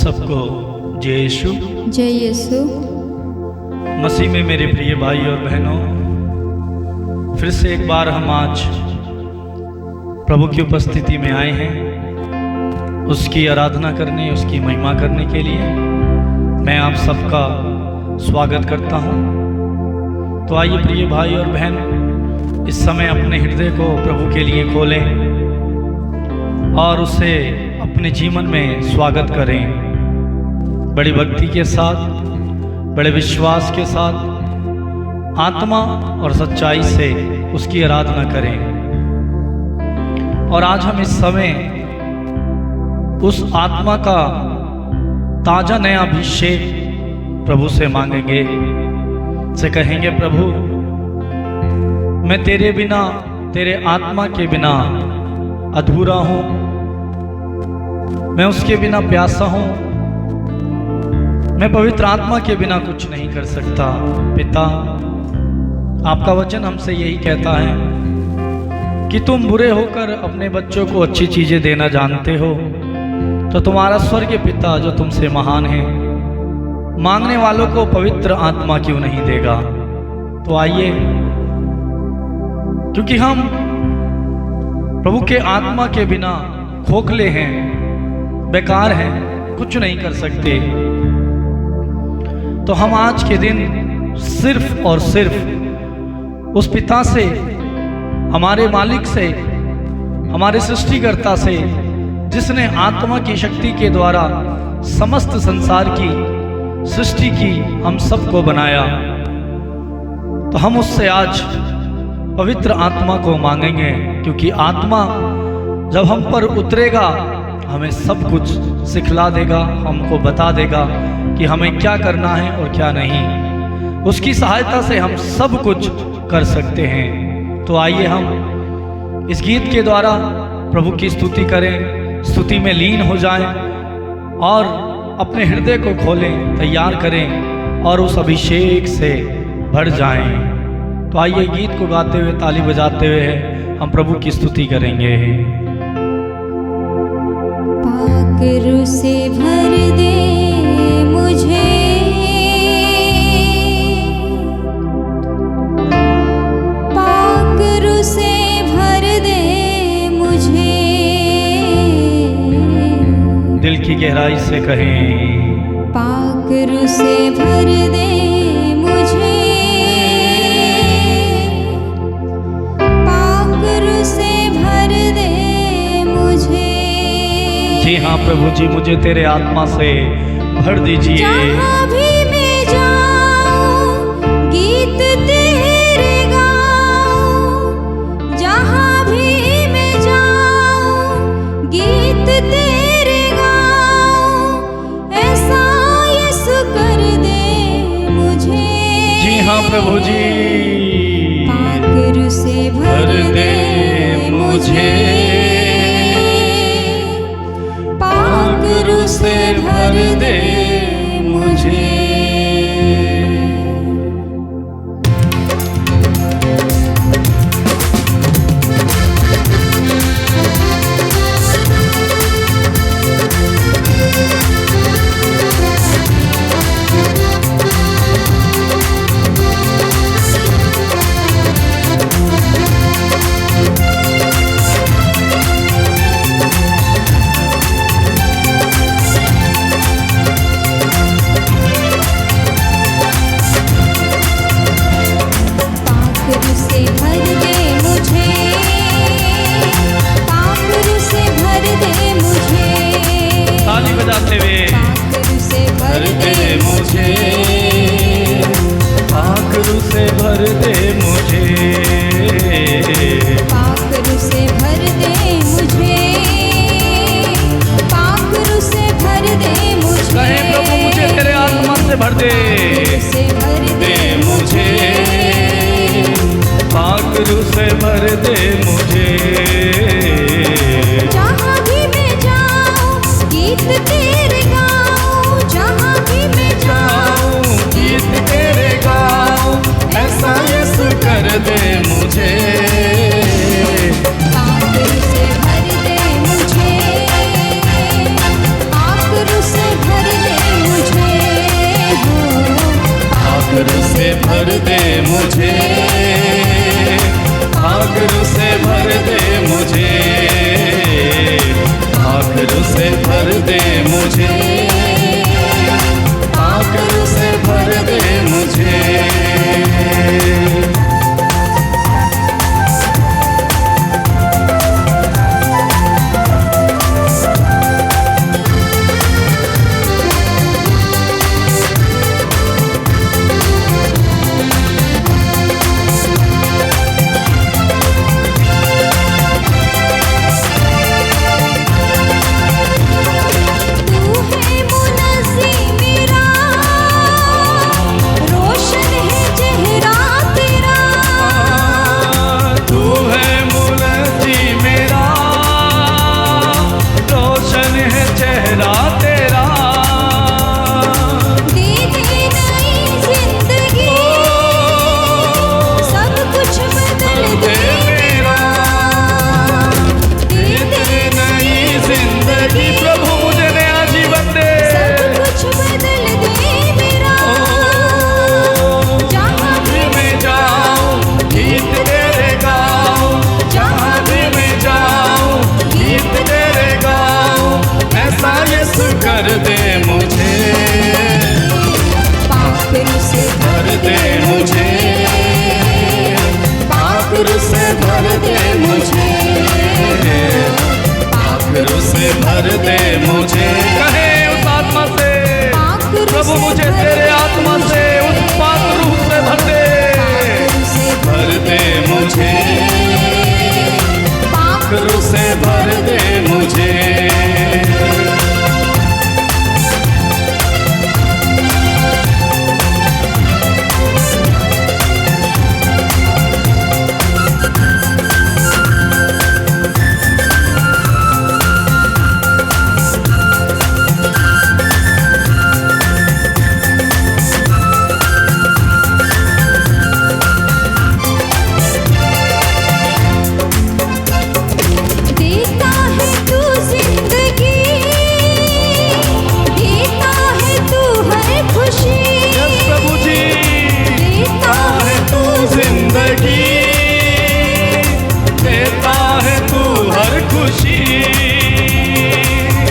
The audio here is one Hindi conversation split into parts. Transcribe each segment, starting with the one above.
सबको जय यीशु। जय यीशु। मसीह में मेरे प्रिय भाई और बहनों, फिर से एक बार हम आज प्रभु की उपस्थिति में आए हैं, उसकी आराधना करने, उसकी महिमा करने के लिए। मैं आप सबका स्वागत करता हूं। तो आइए प्रिय भाई और बहन, इस समय अपने हृदय को प्रभु के लिए खोलें और उसे अपने जीवन में स्वागत करें। बड़ी भक्ति के साथ, बड़े विश्वास के साथ, आत्मा और सच्चाई से उसकी आराधना करें। और आज हम इस समय उस आत्मा का ताजा नया अभिषेक प्रभु से मांगेंगे, से कहेंगे, प्रभु मैं तेरे बिना, तेरे आत्मा के बिना अधूरा हूँ, मैं उसके बिना प्यासा हूँ, मैं पवित्र आत्मा के बिना कुछ नहीं कर सकता। पिता, आपका वचन हमसे यही कहता है कि तुम बुरे होकर अपने बच्चों को अच्छी चीज़ें देना जानते हो, तो तुम्हारा स्वर्गीय पिता जो तुमसे महान है, मांगने वालों को पवित्र आत्मा क्यों नहीं देगा। तो आइए, क्योंकि हम प्रभु के आत्मा के बिना खोखले हैं, बेकार हैं, कुछ नहीं कर सकते। तो हम आज के दिन सिर्फ और सिर्फ उस पिता से, हमारे मालिक से, हमारे सृष्टिकर्ता से, जिसने आत्मा की शक्ति के द्वारा समस्त संसार की सृष्टि की, हम सबको बनाया, तो हम उससे आज पवित्र आत्मा को मांगेंगे। क्योंकि आत्मा जब हम पर उतरेगा, हमें सब कुछ सिखला देगा, हमको बता देगा कि हमें क्या करना है और क्या नहीं। उसकी सहायता से हम सब कुछ कर सकते हैं। तो आइए हम इस गीत के द्वारा प्रभु की स्तुति करें, स्तुति में लीन हो जाएं और अपने हृदय को खोलें, तैयार करें और उस अभिषेक से भर जाएं। तो आइए गीत को गाते हुए, ताली बजाते हुए हम प्रभु की स्तुति करेंगे। पाकरू से भर दे मुझे, पाकरू से भर दे मुझे, दिल की गहराई से कहें, पाकरू से भर दे मुझे, पाकरू से भर दे मुझे। जी हाँ प्रभु जी, मुझे तेरे आत्मा से भर दीजिए। जहाँ भी मैं जाऊं गीत तेरे गाऊं, जहाँ भी मैं जाऊं गीत तेरे गाऊं, ऐसा यीशु कर दे मुझे। जी हाँ प्रभु जी, पाकरू से भर दे मुझे, पाकरू से भर दे मुझे। पाखरू से भर दे मुझे, पाखरू से भर दे मुझे। कर दे मुझे, पाखरू से भर दे मुझे, पाखरू से भर दे मुझे, पाखरू से भर दे मुझे। कहे उस आत्मा से, प्रभु मुझे तेरे आत्मा से, उस पाक रूह से भर दे, भर दे मुझे, पाखरू से भर दे मुझे।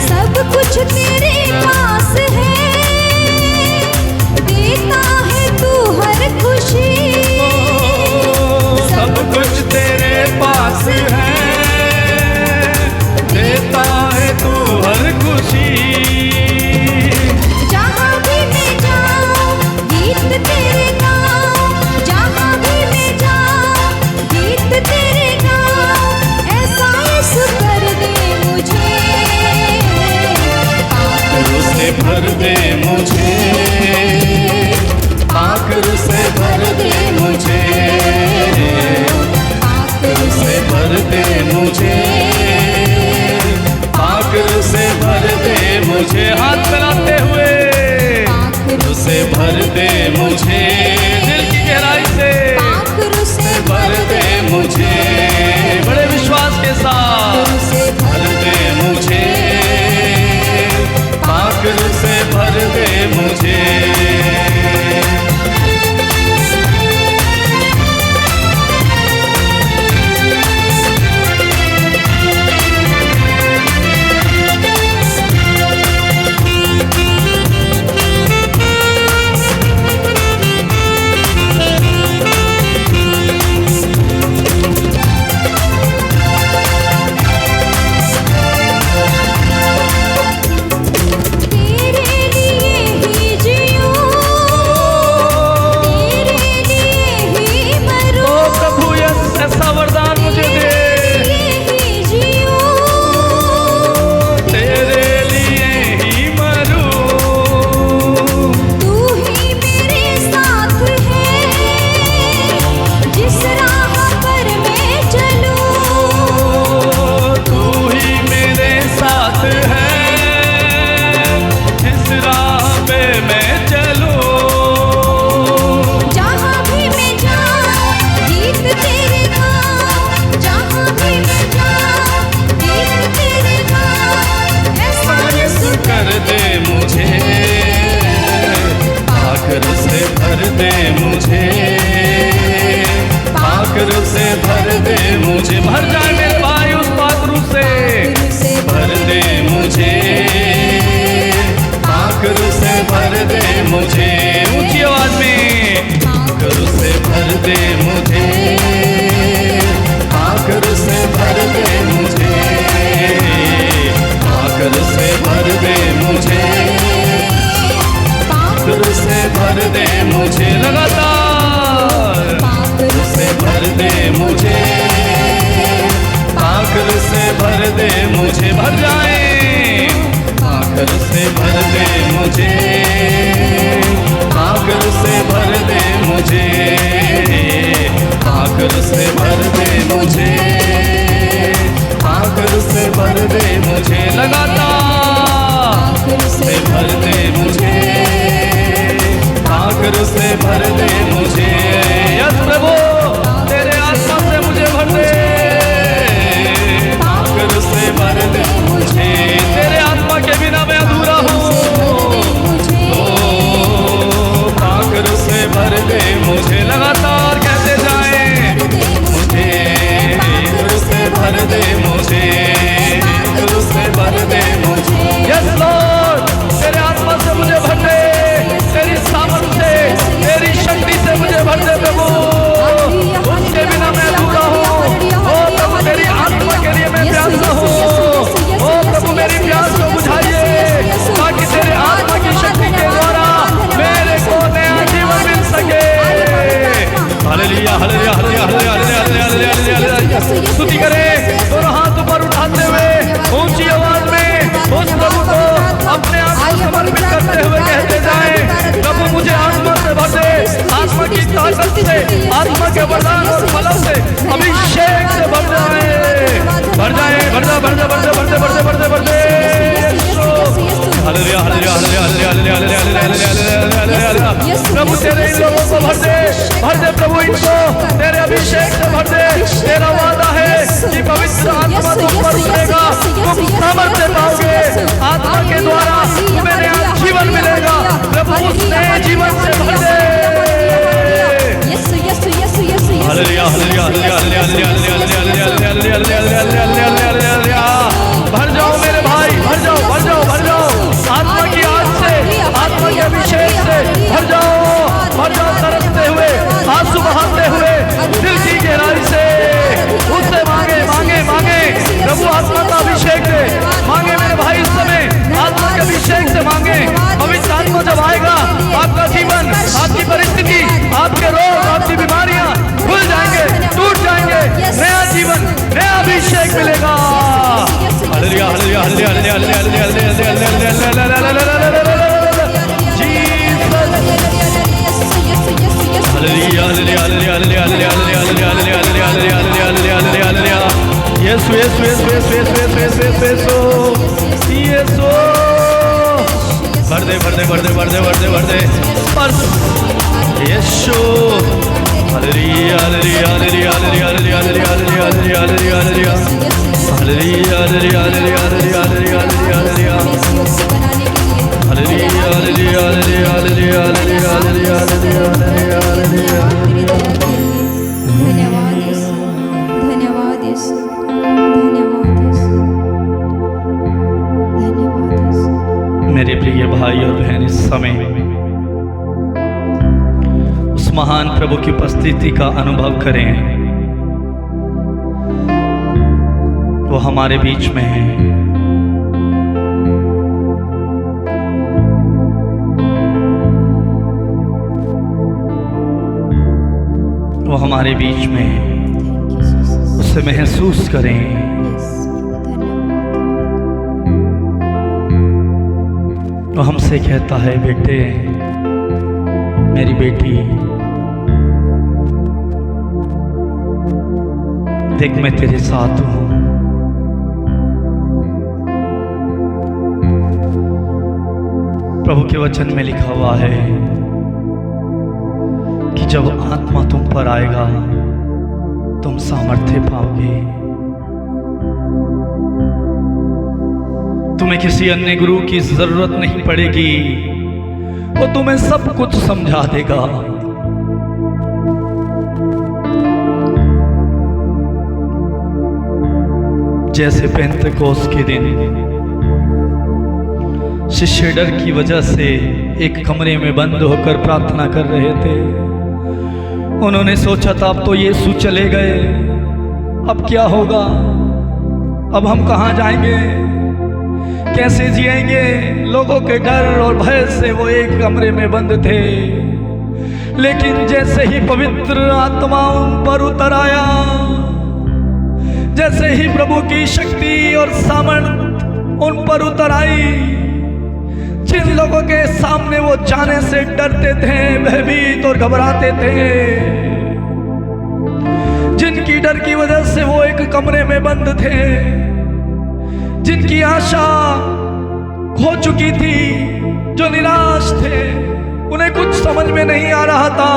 सब कुछ तेरे पास है, देता है तू हर खुशी। सब कुछ तेरे पास है, देता है तू हर खुशी। जहाँ भी मैं जाऊँ गीत तेरे गाऊँ, जहाँ भी मैं जाऊँ गीत तेरे गाऊँ। ऐसा यीशु कर दे मुझे, पाखरू से भर दे मुझे, पाखरू से भर दे मुझे, पाखरू से भर दे मुझे, पाखरू से भर दे मुझे। हाथ मिलाते हुए, पाखरू से भर दे मुझे, दिल की गहराई से पाखरू से भर दे मुझे, बड़े विश्वास के साथ से भर दे मुझे, पाखरू से भर दे मुझे। से भर दे मुझे, पाखर से भर दे मुझे लगातार, पाखर से भर दे मुझे, पाखर से भर दे मुझे, भर जाए पाखर से भर दे मुझे, पाखर से भर दे मुझे, पाखर से भर दे मुझे, पाखर से भर दे मुझे लगातार, से भर दे मुझे, पाखर से भर दे मुझे। यस प्रभु तेरे आत्मा से मुझे भर दे, पाखर से भर दे मुझे, तेरे आत्मा के बिना मैं अधूरा हूँ, पाखर से भर दे मुझे लगातार कहते जाए मुझे, पाखर से भर दे मुझे, पाखर से भर दे मुझे। यस लॉर्ड तेरे आत्मा से मुझे भर दे, तेरी सामर्थ से तेरी शक्ति से मुझे भर दे प्रभु, उसके बिना मैं अधूरा हूँ। ओ प्रभु तेरी आत्मा के लिए मैं प्यासा हूँ, ओ प्रभु मेरी प्यास को बुझाइए ताकि तेरे आत्मा की शक्ति के द्वारा मेरे को नया जीवन मिल सके। Hallelujah hallelujah hallelujah hallelujah hallelujah hallelujah. स्तुति करें दोनों हाथ ऊपर उठाते हुए ऊंची आवाज में उस प्रभु को अपने आप को समर्पित करते हुए कहते जाएं, प्रभु मुझे आत्मा से भर दे, आत्मा की ताकत से, आत्मा के वरदान और फलों से, अभिषेक से भर जाए, भर जाए, भर जा भर जा भर जा भर दे भर दे भर दे भर दे। Hallelujah hallelujah hallelujah hallelujah hallelujah hallelujah. प्रभु तेरे इन लोगों को भर दे प्रभु, इनको तेरे अभिषेक से भर दे। तेरा वादा है कि पवित्र आत्मा तुम पर उतरेगा, तुम सामर्थ्य पाओगे, आत्मा के द्वारा तुम्हें नया जीवन मिलेगा। प्रभु उस नए जीवन से भर दे। Hallelujah hallelujah hallelujah hallelujah hallelujah. भर जाओ मेरे भाई, भर जाओ भर जाओ भर जाओ, आत्मा की आग से, आत्मा के अभिषेक से भर जाओ तरसते हुए, आंसू बहाते हुए, दिल की गहराई से उससे मांगे मांगे मांगे प्रभु आत्मा का अभिषेक दे। मांगे मेरे भाई इस समय आत्मा के अभिषेक से मांगे। पवित्र आत्मा जब आएगा आपका जीवन, आपकी परिस्थिति, आपके रोग, आपकी बीमारियां खुल जाएंगे, टूट जाएंगे, नया जीवन, नया अभिषेक मिलेगा। Hallelujah hallelujah hallelujah hallelujah hallelujah यीशु यीशु यीशु यीशु यीशु यीशु यीशु यीशु। भर दे भर दे भर दे भर दे भर दे भर दे यीशु। Hallelujah hallelujah hallelujah hallelujah hallelujah hallelujah hallelujah hallelujah hallelujah hallelujah hallelujah hallelujah hallelujah hallelujah hallelujah hallelujah hallelujah hallelujah. धन्यवाद यीशु, धन्यवाद यीशु, धन्यवाद यीशु, धन्यवाद यीशु। मेरे प्रिय भाई और बहन इस समय उस महान प्रभु की उपस्थिति का अनुभव करें। वो हमारे बीच में है। वो हमारे बीच में है, उसे महसूस करें। वो हमसे कहता है, बेटे मेरी बेटी देख मैं तेरे साथ हूं। प्रभु के वचन में लिखा हुआ है कि जब आत्मा तुम पर आएगा तुम सामर्थ्य पाओगे। तुम्हें किसी अन्य गुरु की जरूरत नहीं पड़ेगी, वो तुम्हें सब कुछ समझा देगा। जैसे पेंतेकोस्त के दिन शिष्य डर की वजह से एक कमरे में बंद होकर प्रार्थना कर रहे थे। उन्होंने सोचा था अब तो यीशु चले गए, अब क्या होगा, अब हम कहाँ जाएंगे। कैसे जिएंगे? लोगों के डर और भय से वो एक कमरे में बंद थे। लेकिन जैसे ही पवित्र आत्मा उन पर उतर आया, जैसे ही प्रभु की शक्ति और सामर्थ उन पर उतर आई, जिन लोगों के सामने वो जाने से डरते थे, भयभीत और घबराते थे, जिनकी डर की वजह से वो एक कमरे में बंद थे, जिनकी आशा खो चुकी थी, जो निराश थे, उन्हें कुछ समझ में नहीं आ रहा था।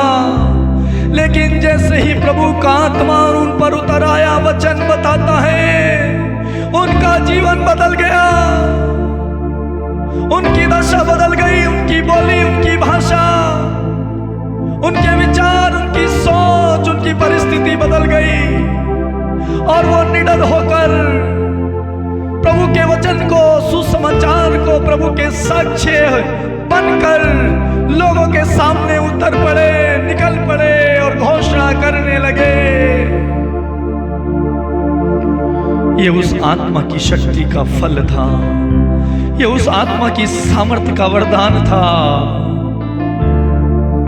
लेकिन जैसे ही प्रभु का आत्मा उन पर उतर आया, वचन बताता है उनका जीवन बदल गया, उनकी दशा बदल गई, उनकी बोली, उनकी भाषा, उनके विचार, उनकी सोच, उनकी परिस्थिति बदल गई और वो निडर होकर प्रभु के वचन को, सुसमाचार को, प्रभु के साक्ष्य बनकर लोगों के सामने उतर पड़े, निकल पड़े और घोषणा करने लगे। ये उस आत्मा की शक्ति का फल था, ये उस आत्मा की सामर्थ्य का वरदान था।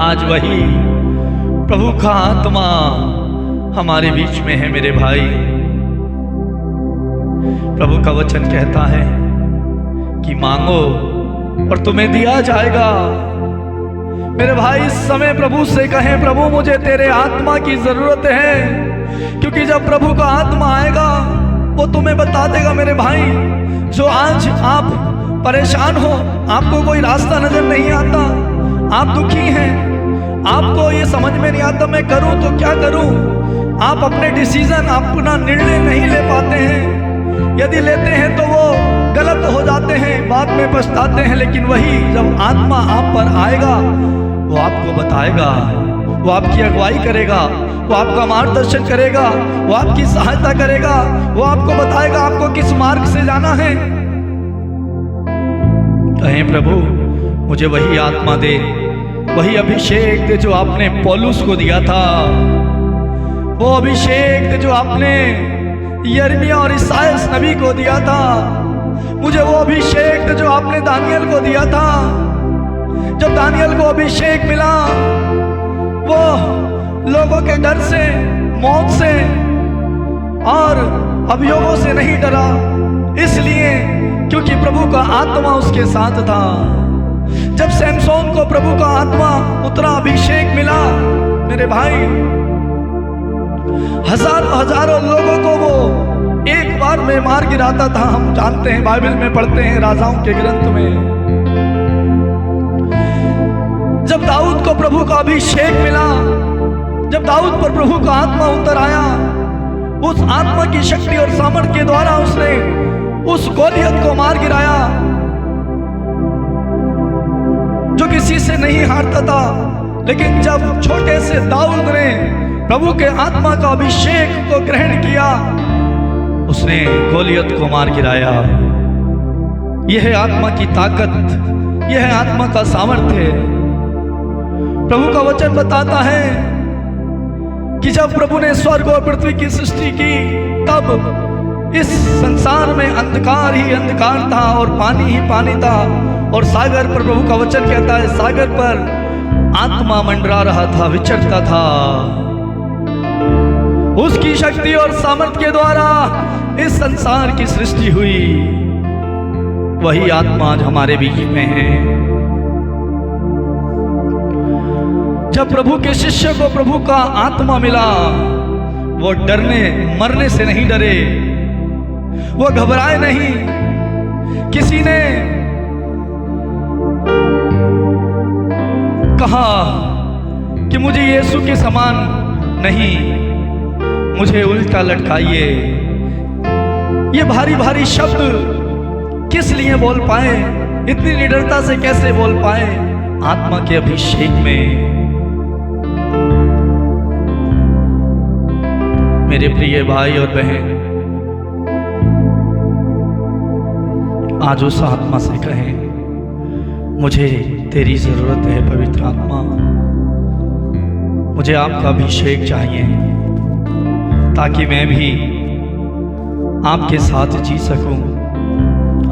आज वही प्रभु का आत्मा हमारे बीच में है मेरे भाई। प्रभु का वचन कहता है कि मांगो और तुम्हें दिया जाएगा। मेरे भाई, इस समय प्रभु से कहें, प्रभु मुझे तेरे आत्मा की जरूरत है, क्योंकि जब प्रभु का आत्मा आएगा वो तुम्हें बता देगा। मेरे भाई, जो आज आप परेशान हो, आपको कोई रास्ता नजर नहीं आता, आप दुखी हैं, आपको ये समझ में नहीं आता मैं करूं तो क्या करूं, आप अपने डिसीजन, अपना निर्णय नहीं ले पाते हैं, यदि लेते हैं तो वो गलत हो जाते हैं, बाद में पछताते हैं। लेकिन वही जब आत्मा आप पर आएगा, वो आपको बताएगा, वो आपकी अगुवाई करेगा, वो आपका मार्गदर्शन करेगा, वो आपकी सहायता करेगा, वो आपको बताएगा आपको किस मार्ग से जाना है। कहें, प्रभु मुझे वही आत्मा दे, वही अभिषेक दे जो आपने पौलुस को दिया था, वो अभिषेक दे जो आपने यिर्मयाह और ईसायाह नबी को दिया था, मुझे वो अभिषेक दे जो आपने दानियल को दिया था। जब दानियल को अभिषेक मिला, वो लोगों के डर से, मौत से और अभियोगों से नहीं डरा, इसलिए क्योंकि प्रभु का आत्मा उसके साथ था। जब सैमसोन को प्रभु का आत्मा उतरा, अभिषेक मिला, मेरे भाई, हजारों हजारों लोगों को वो एक बार में मार गिराता था। हम जानते हैं, बाइबल में पढ़ते हैं, राजाओं के ग्रंथ में। जब दाऊद को प्रभु का अभिषेक मिला, जब दाऊद पर प्रभु का आत्मा उतर आया, उस आत्मा की शक्ति और सामर्थ्य के द्वारा उसने उस गोलियत को मार गिराया जो किसी से नहीं हारता था। लेकिन जब छोटे से दाऊद ने प्रभु के आत्मा का अभिषेक को ग्रहण किया, उसने गोलियत को मार गिराया। यह है आत्मा की ताकत, यह है आत्मा का सामर्थ्य। प्रभु का वचन बताता है कि जब प्रभु ने स्वर्ग और पृथ्वी की सृष्टि की, तब इस संसार में अंधकार ही अंधकार था और पानी ही पानी था, और सागर पर, प्रभु का वचन कहता है, सागर पर आत्मा मंडरा रहा था, विचरता था। उसकी शक्ति और सामर्थ्य के द्वारा इस संसार की सृष्टि हुई। वही आत्मा आज हमारे बीच में है। जब प्रभु के शिष्य को प्रभु का आत्मा मिला, वो डरने, मरने से नहीं डरे, वो घबराए नहीं। किसी ने कहा कि मुझे यीशु के समान नहीं, मुझे उल्टा लटकाइए। ये भारी भारी शब्द किस लिए बोल पाए, इतनी निडरता से कैसे बोल पाए? आत्मा के अभिषेक में। मेरे प्रिय भाई और बहन, आज उस आत्मा से कहें, मुझे तेरी जरूरत है पवित्र आत्मा, मुझे आपका अभिषेक चाहिए ताकि मैं भी आपके साथ जी सकूं,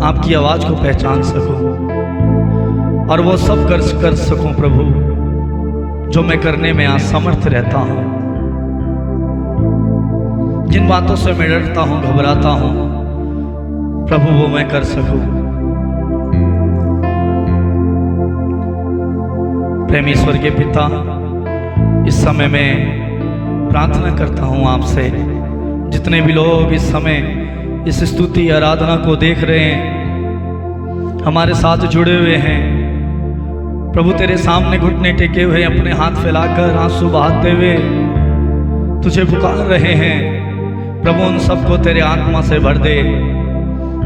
आपकी आवाज़ को पहचान सकूं और वो सब कर सकूं प्रभु जो मैं करने में असमर्थ रहता हूं। जिन बातों से मैं डरता हूं, घबराता हूं, प्रभु वो मैं कर सकूं। प्रेमी स्वर्गीय पिता, इस समय मैं प्रार्थना करता हूं आपसे, जितने भी लोग इस समय इस स्तुति आराधना को देख रहे हैं, हमारे साथ जुड़े हुए हैं, प्रभु तेरे सामने घुटने टेके हुए, अपने हाथ फैलाकर आंसू बहाते हुए तुझे पुकार रहे हैं, प्रभु उन सबको तेरे आत्मा से भर दे,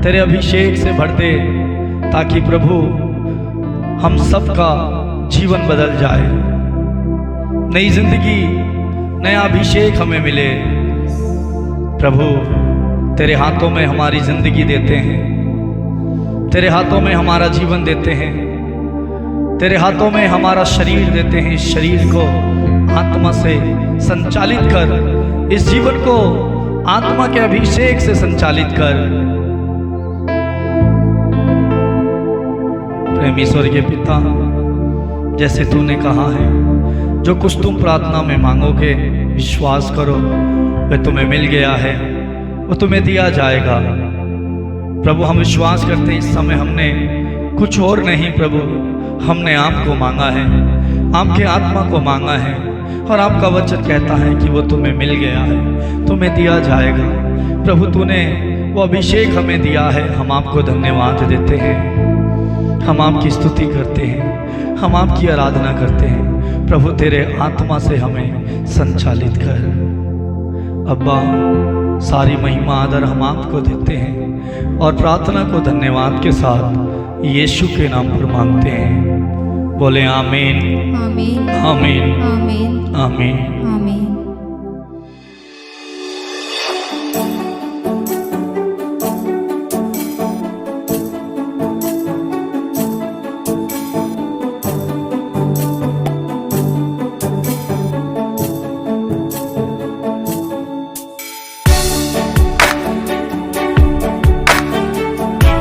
तेरे अभिषेक से भर दे, ताकि प्रभु हम सबका जीवन बदल जाए, नई जिंदगी, नया अभिषेक हमें मिले। प्रभु तेरे हाथों में हमारी जिंदगी देते हैं, तेरे हाथों में हमारा जीवन देते हैं, तेरे हाथों में हमारा शरीर देते हैं। इस शरीर को आत्मा से संचालित कर, इस जीवन को आत्मा के अभिषेक से संचालित कर। प्रेमी स्वर्गीय पिता, जैसे तूने कहा है, जो कुछ तुम प्रार्थना में मांगोगे, विश्वास करो वह तुम्हें मिल गया है, वो तुम्हें दिया जाएगा। प्रभु हम विश्वास करते हैं, इस समय हमने कुछ और नहीं प्रभु, हमने आपको मांगा है, आपके आत्मा को मांगा है, और आपका वचन कहता है कि वो तुम्हें मिल गया है, तुम्हें दिया जाएगा। प्रभु तूने वो अभिषेक हमें दिया है, हम आपको धन्यवाद देते हैं, हम आपकी स्तुति करते हैं, हम आपकी आराधना करते हैं। प्रभु तेरे आत्मा से हमें संचालित कर। अब्बा, सारी महिमा आदर हम आपको देते हैं और प्रार्थना को धन्यवाद के साथ यीशु के नाम पर मांगते हैं। बोले आमीन, आमीन, आमीन, आमीन, आमीन। आमीन।